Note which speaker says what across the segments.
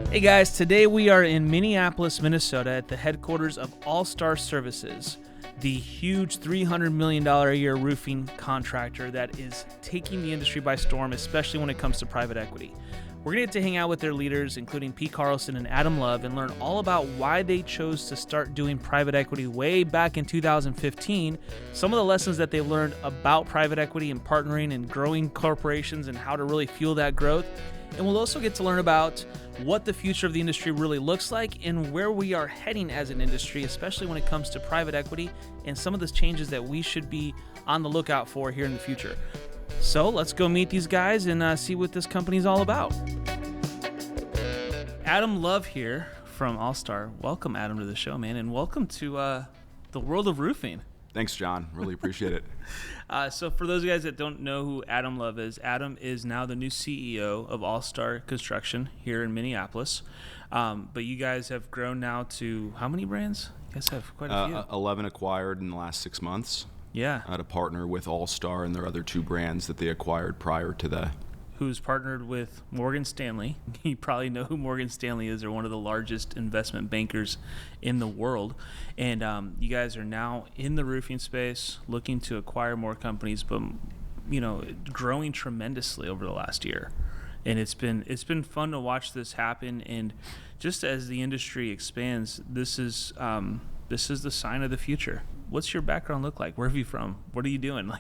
Speaker 1: Hey guys, today we are in Minneapolis, Minnesota at the headquarters of All-Star Services, the huge $300 million a year roofing contractor that is taking the industry by storm, especially when it comes to private equity. We're going to get to hang out with their leaders, including Pete Carlson and Adam Love, and learn all about why they chose to start doing private equity way back in 2015, some of the lessons that they learned about private equity and partnering and growing corporations and how to really fuel that growth. And we'll also get to learn about what the future of the industry really looks like and where we are heading as an industry, especially when it comes to private equity and some of the changes that we should be on the lookout for here in the future. So let's go meet these guys and see what this company is all about. Adam Love here from All-Star. Welcome, Adam, to the show, man, and welcome to the world of roofing.
Speaker 2: Thanks, John. Really appreciate it.
Speaker 1: So for those guys that don't know who Adam Love is, Adam is now the new CEO of All-Star Construction here in Minneapolis. But you guys have grown now to how many brands? You guys have quite a few.
Speaker 2: 11 acquired in the last 6 months.
Speaker 1: Yeah.
Speaker 2: To partner with All-Star and their other two brands that they acquired prior to that.
Speaker 1: Who's partnered with Morgan Stanley. You probably know who Morgan Stanley is. They're one of the largest investment bankers in the world. And you guys are now in the roofing space, looking to acquire more companies, but growing tremendously over the last year. And it's been fun to watch this happen. And just as the industry expands, this is the sign of the future. What's your background look like? Where are you from? What are you doing?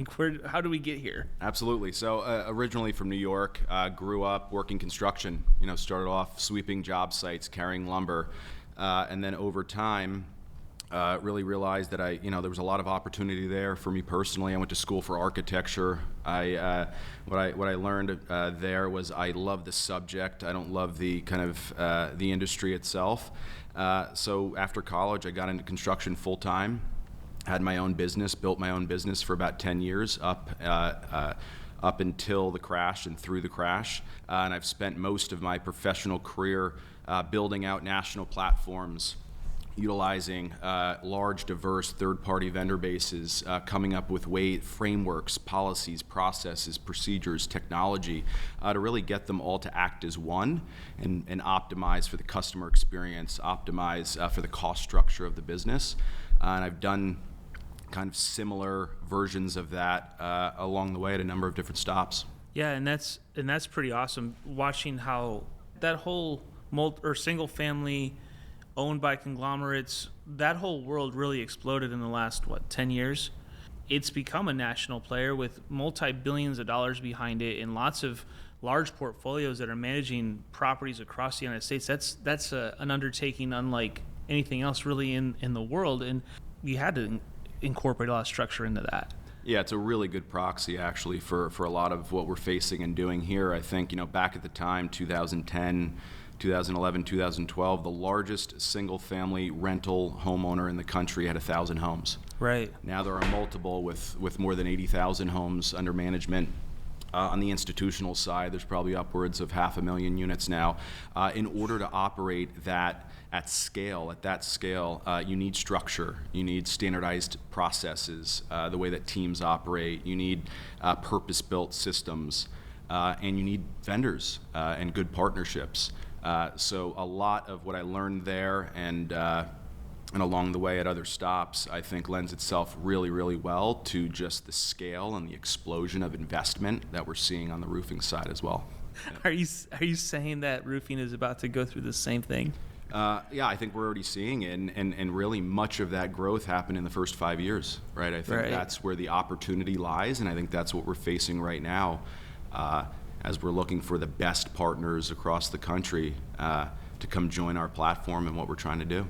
Speaker 1: How do we get here?
Speaker 2: Absolutely. So originally from New York, grew up working construction. Started off sweeping job sites, carrying lumber, and then over time, really realized that there was a lot of opportunity there for me personally. I went to school for architecture. What I learned there was I love the subject. I don't love the kind of the industry itself. So after college, I got into construction full time. Had my own business, built my own business for about 10 years up until the crash and through the crash. And I've spent most of my professional career building out national platforms, utilizing large, diverse third-party vendor bases, coming up with frameworks, policies, processes, procedures, technology, to really get them all to act as one and optimize for the customer experience, optimize for the cost structure of the business. And I've done kind of similar versions of that along the way at a number of different stops.
Speaker 1: Yeah, and that's pretty awesome. Watching how that whole single family owned by conglomerates, that whole world really exploded in the last 10 years. It's become a national player with multi-billions of dollars behind it and lots of large portfolios that are managing properties across the United States. That's an undertaking unlike anything else really in the world, and you had to incorporate a lot of structure into that.
Speaker 2: Yeah, it's a really good proxy actually for a lot of what we're facing and doing here. I think, back at the time, 2010, 2011, 2012, the largest single family rental homeowner in the country had 1,000 homes.
Speaker 1: Right.
Speaker 2: Now there are multiple with more than 80,000 homes under management. On the institutional side, there's probably upwards of 500,000 units now. In order to operate that at that scale, you need structure, you need standardized processes, the way that teams operate, you need purpose-built systems, and you need vendors and good partnerships. So a lot of what I learned there and along the way at other stops, I think lends itself really, really well to just the scale and the explosion of investment that we're seeing on the roofing side as well.
Speaker 1: Are you saying that roofing is about to go through the same thing?
Speaker 2: Yeah, I think we're already seeing it, and really much of that growth happened in the first 5 years, right? I think that's where the opportunity lies, and I think that's what we're facing right now as we're looking for the best partners across the country to come join our platform and what we're trying to do.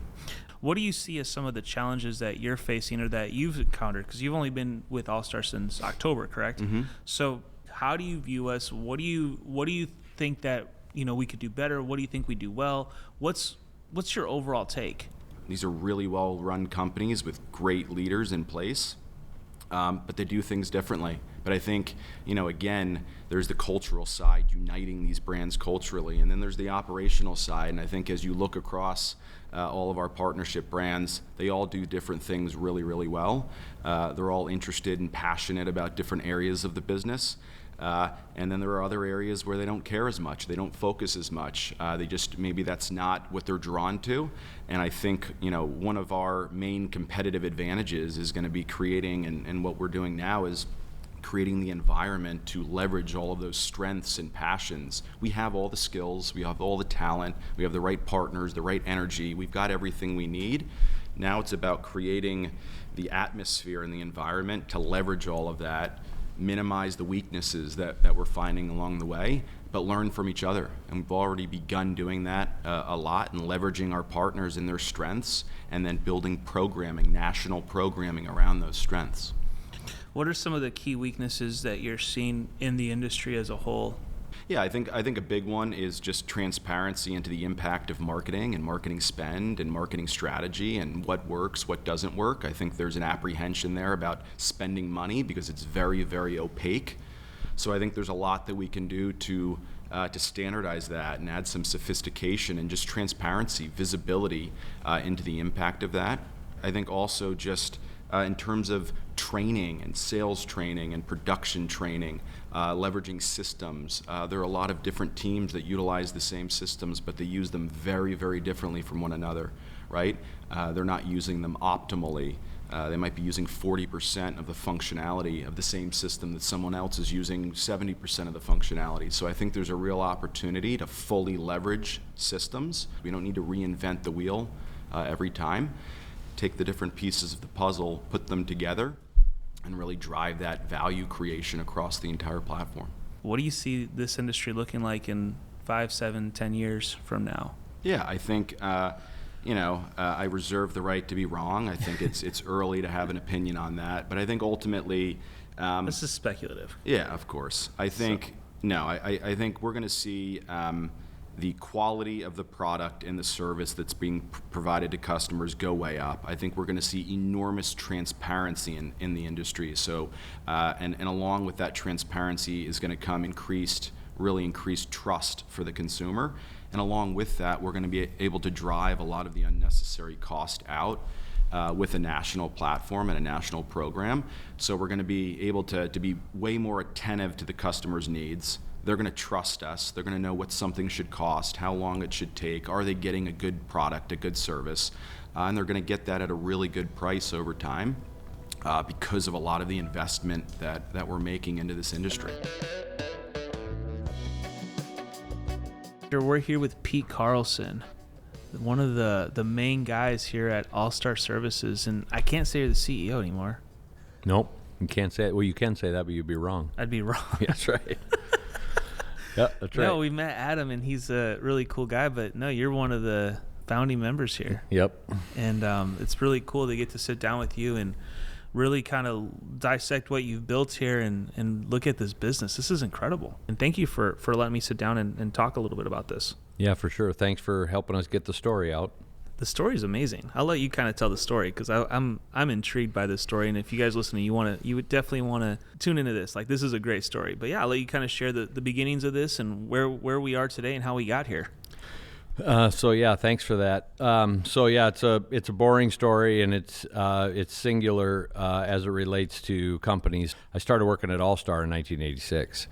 Speaker 1: What do you see as some of the challenges that you're facing or that you've encountered? Because you've only been with All-Star since October, correct? Mm-hmm. So how do you view us? What do you think that we could do better? What do you think we do well? What's your overall take?
Speaker 2: These are really well-run companies with great leaders in place, but they do things differently. But I think, again, there's the cultural side, uniting these brands culturally, and then there's the operational side. And I think as you look across all of our partnership brands, they all do different things really, really well. They're all interested and passionate about different areas of the business. And then there are other areas where they don't care as much. They don't focus as much. They just, maybe that's not what they're drawn to. And I think, one of our main competitive advantages is going to be creating, and what we're doing now is creating the environment to leverage all of those strengths and passions. We have all the skills, we have all the talent, we have the right partners, the right energy, we've got everything we need. Now it's about creating the atmosphere and the environment to leverage all of that, minimize the weaknesses that we're finding along the way, but learn from each other. And we've already begun doing that a lot, and leveraging our partners and their strengths, and then building programming, national programming around those strengths.
Speaker 1: What are some of the key weaknesses that you're seeing in the industry as a whole?
Speaker 2: Yeah, I think a big one is just transparency into the impact of marketing and marketing spend and marketing strategy and what works, what doesn't work. I think there's an apprehension there about spending money because it's very, very opaque. So I think there's a lot that we can do to standardize that and add some sophistication and just transparency, visibility into the impact of that. I think also just in terms of training and sales training and production training, leveraging systems. There are a lot of different teams that utilize the same systems, but they use them very, very differently from one another, right? They're not using them optimally. They might be using 40% of the functionality of the same system that someone else is using 70% of the functionality. So I think there's a real opportunity to fully leverage systems. We don't need to reinvent the wheel every time. Take the different pieces of the puzzle, put them together, and really drive that value creation across the entire platform.
Speaker 1: What do you see this industry looking like in 5, 7, 10 years from now?
Speaker 2: Yeah, I think, I reserve the right to be wrong. I think it's early to have an opinion on that. But I think ultimately...
Speaker 1: this is speculative.
Speaker 2: Yeah, of course. I think we're going to see... the quality of the product and the service that's being provided to customers go way up. I think we're going to see enormous transparency in the industry. So, and along with that transparency is going to come really increased trust for the consumer. And along with that, we're going to be able to drive a lot of the unnecessary cost out with a national platform and a national program. So we're going to be able to be way more attentive to the customer's needs. They're going to trust us. They're going to know what something should cost, how long it should take, are they getting a good product, a good service, and they're going to get that at a really good price over time because of a lot of the investment that we're making into this industry.
Speaker 1: We're here with Pete Carlson, one of the main guys here at All Star Services, and I can't say you're the CEO anymore.
Speaker 3: Nope, you can't say it. Well, you can say that, but you'd be wrong.
Speaker 1: I'd be wrong.
Speaker 3: That's right. Yep, that's right.
Speaker 1: No, we met Adam, and he's a really cool guy, but no, you're one of the founding members here.
Speaker 3: Yep.
Speaker 1: And it's really cool to get to sit down with you and really kind of dissect what you've built here and look at this business. This is incredible. And thank you for letting me sit down and talk a little bit about this.
Speaker 3: Yeah, for sure. Thanks for helping us get the story out.
Speaker 1: The story is amazing. I'll let you kind of tell the story because I'm intrigued by this story, and if you guys listening, you would definitely want to tune into this. Like, this is a great story. But yeah, I'll let you kind of share the beginnings of this and where we are today and how we got here.
Speaker 3: So yeah, thanks for that. So yeah, it's a boring story, and it's singular as it relates to companies. I started working at All Star in 1986.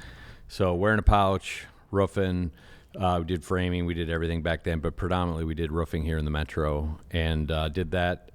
Speaker 3: So wearing a pouch, roofing. We did framing, we did everything back then, but predominantly we did roofing here in the metro, and did that.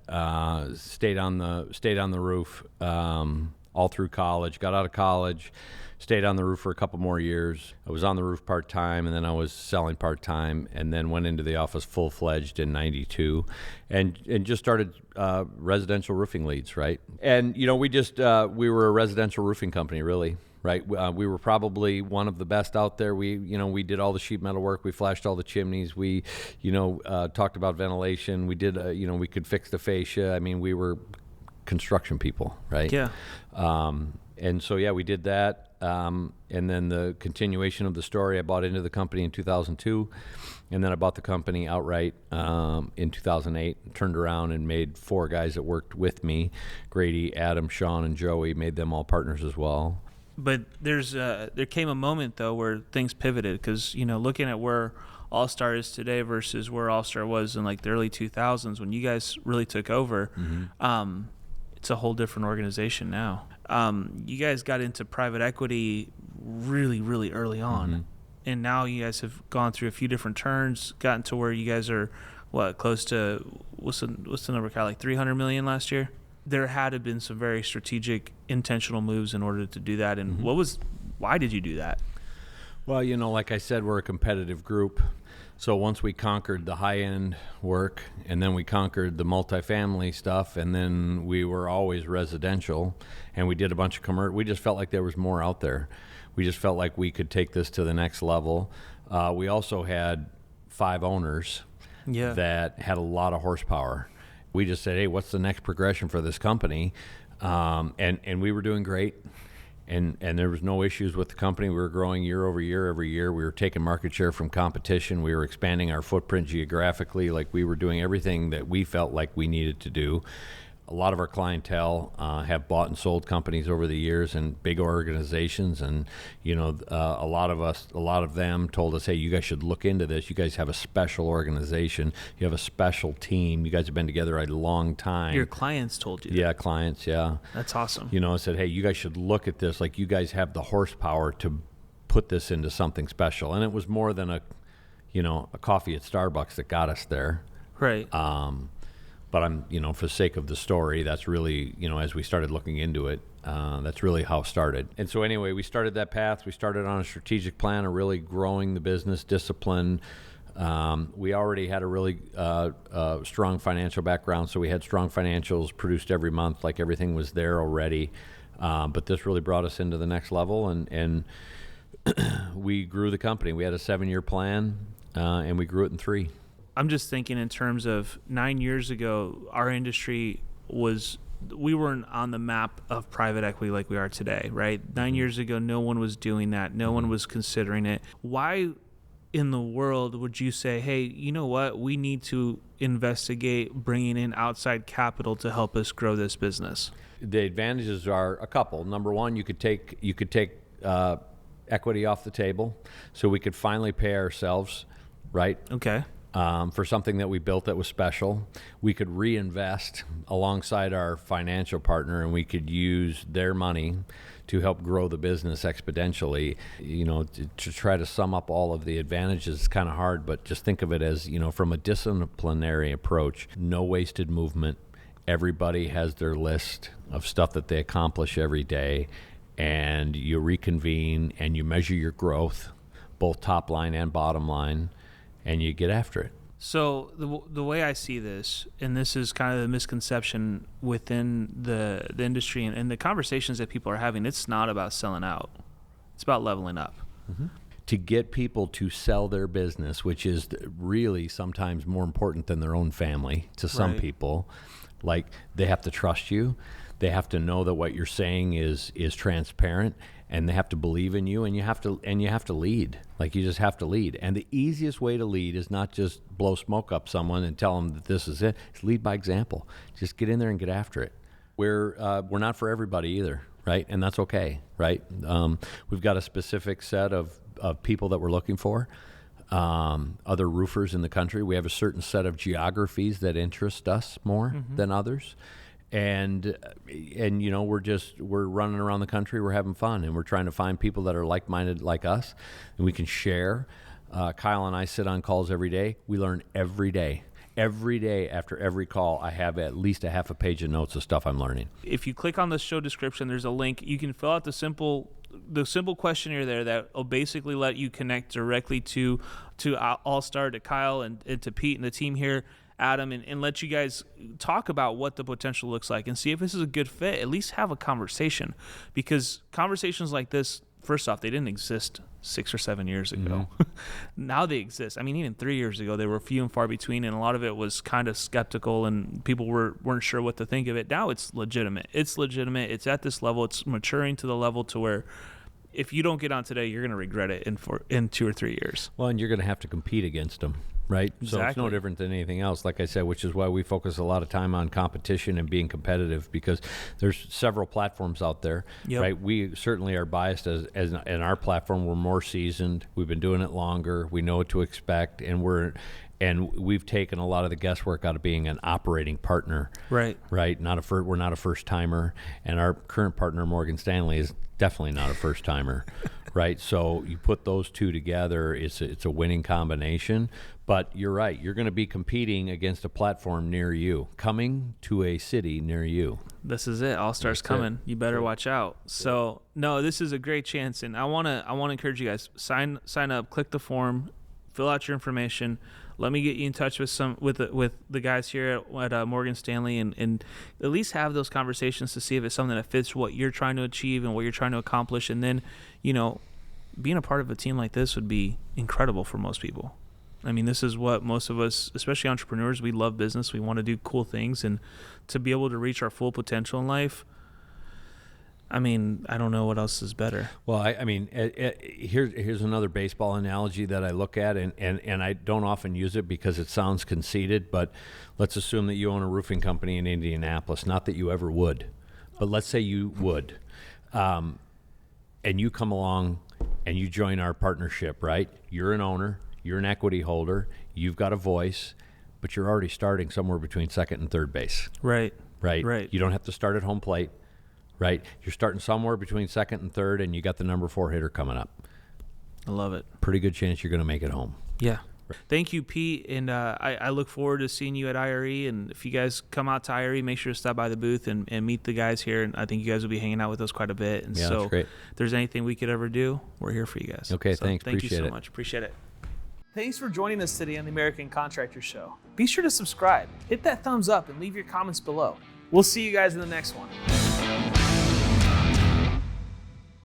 Speaker 3: Stayed on the roof all through college. Got out of college, stayed on the roof for a couple more years. I was on the roof part-time, and then I was selling part-time, and then went into the office full-fledged in 92 and just started residential roofing leads, right? And, we were a residential roofing company, really. Right, we were probably one of the best out there. We did all the sheet metal work. We flashed all the chimneys. We, talked about ventilation. We did, we could fix the fascia. I mean, we were construction people, right?
Speaker 1: Yeah.
Speaker 3: And so yeah, we did that. And then the continuation of the story, I bought into the company in 2002, and then I bought the company outright in 2008. Turned around and made 4 guys that worked with me: Grady, Adam, Sean, and Joey. Made them all partners as well.
Speaker 1: But there came a moment, though, where things pivoted because, looking at where All-Star is today versus where All-Star was in like the early 2000s when you guys really took over, it's a whole different organization now. You guys got into private equity really, really early on. And now you guys have gone through a few different turns, gotten to where you guys are, close to, what's the number, Kyle, like 300 million last year? There had to have been some very strategic, intentional moves in order to do that. And why did you do that?
Speaker 3: Well, like I said, we're a competitive group. So once we conquered the high-end work, and then we conquered the multifamily stuff, and then we were always residential, and we did a bunch of we just felt like there was more out there. We just felt like we could take this to the next level. We also had 5 owners that had a lot of horsepower. We just said, hey, what's the next progression for this company? And we were doing great. And there was no issues with the company. We were growing year over year, every year. We were taking market share from competition. We were expanding our footprint geographically. Like, we were doing everything that we felt like we needed to do. A lot of our clientele have bought and sold companies over the years and big organizations. And, a lot of them told us, hey, you guys should look into this. You guys have a special organization. You have a special team. You guys have been together a long time.
Speaker 1: Your clients told you that?
Speaker 3: Yeah, clients, yeah.
Speaker 1: That's awesome.
Speaker 3: Said, hey, you guys should look at this. Like, you guys have the horsepower to put this into something special. And it was more than a coffee at Starbucks that got us there.
Speaker 1: Right.
Speaker 3: But I'm, for the sake of the story, that's really, as we started looking into it, that's really how it started. And so anyway, we started that path. We started on a strategic plan of really growing the business, discipline. We already had a really strong financial background, so we had strong financials produced every month, like everything was there already. But this really brought us into the next level, and we grew the company. We had a 7-year plan, and we grew it in 3.
Speaker 1: I'm just thinking in terms of 9 years ago, our industry we weren't on the map of private equity like we are today, right? 9 years ago, no one was doing that. No one was considering it. Why in the world would you say, hey, you know what? We need to investigate bringing in outside capital to help us grow this business?
Speaker 3: The advantages are a couple. Number one, you could take equity off the table, so we could finally pay ourselves, right?
Speaker 1: Okay.
Speaker 3: For something that we built that was special. We could reinvest alongside our financial partner, and we could use their money to help grow the business exponentially. To try to sum up all of the advantages is kind of hard, but just think of it as, from a disciplinary approach, no wasted movement. Everybody has their list of stuff that they accomplish every day, and you reconvene and you measure your growth, both top line and bottom line, and you get after it.
Speaker 1: So the way I see this, and this is kind of the misconception within the industry and the conversations that people are having, it's not about selling out. It's about leveling up.
Speaker 3: Mm-hmm. To get people to sell their business, which is really sometimes more important than their own family to some people, like, they have to trust you. They have to know that what you're saying is transparent, and they have to believe in you, and you have to lead. Like, you just have to lead. And the easiest way to lead is not just blow smoke up someone and tell them that this is it. It's lead by example. Just get in there and get after it. We're not for everybody either, right? And that's okay, right? We've got a specific set of people that we're looking for. Other roofers in the country. We have a certain set of geographies that interest us more than others. And we're running around the country, we're having fun, and we're trying to find people that are like-minded like us, and we can share. Kyle and I sit on calls every day. We learn every day. Every day after every call, I have at least a half a page of notes of stuff I'm learning.
Speaker 1: If you click on the show description, there's a link. You can fill out the simple questionnaire there that will basically let you connect directly to All-Star, to Kyle, and to Pete and the team here, Adam, and let you guys talk about what the potential looks like and see if this is a good fit. At least have a conversation, because conversations like this, first off, they didn't exist 6 or 7 years ago. Now they exist. I mean, even 3 years ago, they were few and far between, and a lot of it was kind of skeptical, and people weren't sure what to think of it. Now it's legitimate. It's at this level. It's maturing to the level to where if you don't get on today, you're going to regret it in 2 or 3 years.
Speaker 3: Well, and you're going to have to compete against them. Right?
Speaker 1: Exactly.
Speaker 3: So it's no different than anything else, like I said, which is why we focus a lot of time on competition and being competitive, because there's several platforms out there, right? We certainly are biased as in our platform. We're more seasoned. We've been doing it longer. We know what to expect, and we've taken a lot of the guesswork out of being an operating partner. Right. We're not a first timer, and our current partner, Morgan Stanley, is definitely not a first timer. right? So you put those two together, it's a winning combination. But you're right, you're going to be competing against a platform near you, coming to a city near you.
Speaker 1: This is it. All Stars coming. You better watch out. So no, this is a great chance, and I wanna encourage you guys, sign up, click the form, fill out your information. Let me get you in touch with the guys here at Morgan Stanley, and at least have those conversations to see if it's something that fits what you're trying to achieve and what you're trying to accomplish. And then, being a part of a team like this would be incredible for most people. I mean, this is what most of us, especially entrepreneurs, we love business. We want to do cool things, and to be able to reach our full potential in life, I mean, I don't know what else is better.
Speaker 3: Well, I mean, here's another baseball analogy that I look at, and I don't often use it because it sounds conceited, but let's assume that you own a roofing company in Indianapolis. Not that you ever would, but let's say you would. And you come along and you join our partnership, right? You're an owner, you're an equity holder, you've got a voice, but you're already starting somewhere between second and third base.
Speaker 1: Right.
Speaker 3: You don't have to start at home plate. Right, you're starting somewhere between second and third, and you got the number 4 hitter coming up.
Speaker 1: I love it.
Speaker 3: Pretty good chance you're going to make it home.
Speaker 1: Yeah. Thank you, Pete, and I look forward to seeing you at IRE. And if you guys come out to IRE, make sure to stop by the booth and meet the guys here. And I think you guys will be hanging out with us quite a bit. And
Speaker 3: yeah,
Speaker 1: so,
Speaker 3: that's great.
Speaker 1: if there's anything we could ever do, we're here for you guys.
Speaker 3: Okay,
Speaker 1: so
Speaker 3: thanks.
Speaker 1: Thank you so much. Appreciate it. Thanks for joining us today on the American Contractor Show. Be sure to subscribe, hit that thumbs up, and leave your comments below. We'll see you guys in the next one.